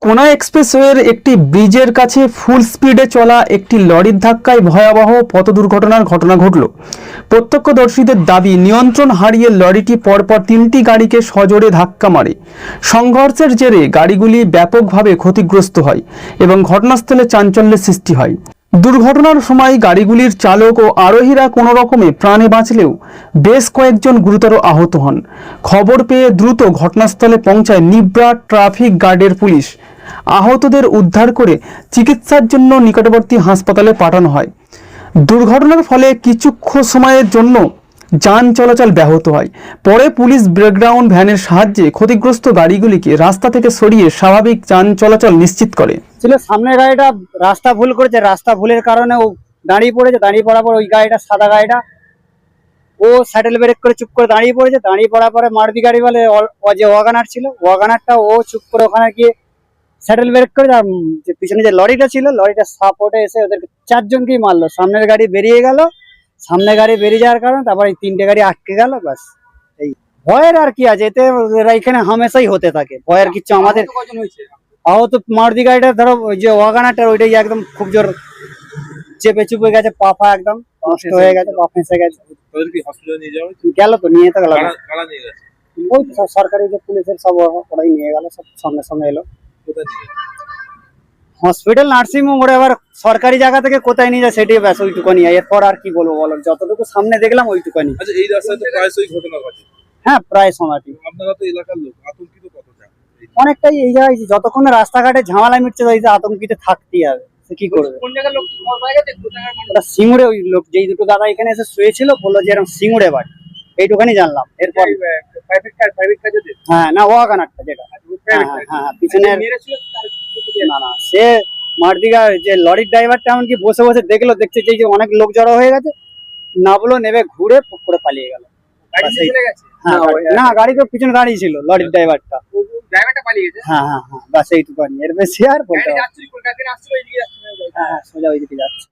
কোনা এক্সপ্রেসওয়ের একটি ব্রিজের কাছে ফুল স্পিডে চলা একটি লরির ধাক্কায় ভয়াবহ পথ দুর্ঘটনার ঘটনা ঘটল। প্রত্যক্ষদর্শীদের দাবি, নিয়ন্ত্রণ হারিয়ে লরিটি পরপর তিনটি গাড়িকে সজোরে ধাক্কা মারে। সংঘর্ষের জেরে গাড়িগুলি ব্যাপকভাবে ক্ষতিগ্রস্ত হয় এবং ঘটনাস্থলে চাঞ্চল্যের সৃষ্টি হয়। দুর্ঘটনার সময় গাড়িগুলির চালক ও আরোহীরা কোনো রকমে প্রাণে বাঁচলেও বেশ কয়েকজন গুরুতর আহত হন। খবর পেয়ে দ্রুত ঘটনাস্থলে পৌঁছায় নিব্রা ট্রাফিক গার্ডের পুলিশ। আহতদের উদ্ধার করে চিকিৎসার জন্য নিকটবর্তী হাসপাতালে পাঠানো হয়। দুর্ঘটনার ফলে কিছুক্ষণ সময়ের জন্য যান চলাচল ব্যাহত হয়। পরে পুলিশ ব্রেকডাউন ভ্যানের সাহায্যে ক্ষতিগ্রস্ত গাড়িগুলিকে রাস্তা থেকে সরিয়ে স্বাভাবিক যান চলাচল নিশ্চিত করে। সামনের গাড়িটা রাস্তা ভুল করেছে, রাস্তা ভুলের কারণে ও দাঁড়িয়ে পড়েছে। দাঁড়িয়ে পড়ার পর ওই গাড়িটা, সাদা গাড়িটা, ও স্যাটেল ব্রেক করে চুপ করে দাঁড়িয়ে পড়েছে। দাঁড়িয়ে পড়ার পরে মারুতি গাড়ি বলে যে ওয়াগানার ছিল, ওয়াগানারটা ও চুপ করে ওখানে গিয়ে স্যাটেল ব্রেক করে পিছনে যে লরিটা ছিল, লরিটা সাপোর্টে এসে ওদের চারজনকেই মারলো। সামনের গাড়ি বেরিয়ে গেল, সামনে গাড়ি বেরিয়ে যাওয়ার কারণে তারপর এই তিনটে গাড়ি আটকে গেল। ব্যাস, এই ভয়ের আর কি আছে, এতে এখানে হামেশাই হতে থাকে। ভয়ের কিছু আমাদের আহত মারুতি গাড়িটা, ধরো ওই যে ওয়াগানারটার ওইটাই একদম খুব জোর চেপে চুপে গেছে, পা একদম নষ্ট হয়ে গেছে, পা ফেঁসে গেছে। গেল তো, নিয়ে তো গেল, ওই সরকারি যে পুলিশের সব ওরাই নিয়ে গেল, সব সঙ্গে সঙ্গে এলো। হসপিটাল, নার্সিং হোম, ওরা এবার সরকারি জায়গা থেকে কোথায় নিয়ে যায় সেটাই, ব্যাস ওইটুকুনি। এরপর আর কি বলবো বলো, যতটুকু সামনে দেখলাম ওইটুকুনি। এই রাস্তায় তো প্রায়শই ঘটনা ঘটে। হ্যাঁ, প্রায় সময়টি। আপনারা তো এলাকার লোক, আতঙ্কিত কতটা? অনেকটাই। এই জায়গায় যতক্ষণ রাস্তাঘাটে ঝামেলা মিটছে, আতঙ্কিত থাকতেই হবে। কি করবে? কোন জায়গার লোক পাওয়া গেছে? ওটা সিঙ্গুরে, ওই লোক যেই দুটো দাদা এখানে এসে শুয়েছিল বললো যে এরকম সিঙ্গুরে বাড়ি, এইটুখানি জানলাম। এরপর হ্যাঁ, না ওয়াগানারটা যেটা, হ্যাঁ পিছনে, না সে মারুতি গাড়ি যে লরির ড্রাইভারটা এমনকি বসে বসে দেখছে যে অনেক লোক জড়ো হয়ে গেছে, নামলো, নেমে ঘুরে পুক করে পালিয়ে গেল। হ্যাঁ, না গাড়ি তো পিছনে দাঁড়িয়ে ছিল, লরির ড্রাইভারটা পালিয়ে গেছে। হ্যাঁ, বাস এইটুকুনি, এর বেশি আর বলতে হবে। হ্যাঁ, সোজা ওইদিকে যাচ্ছে।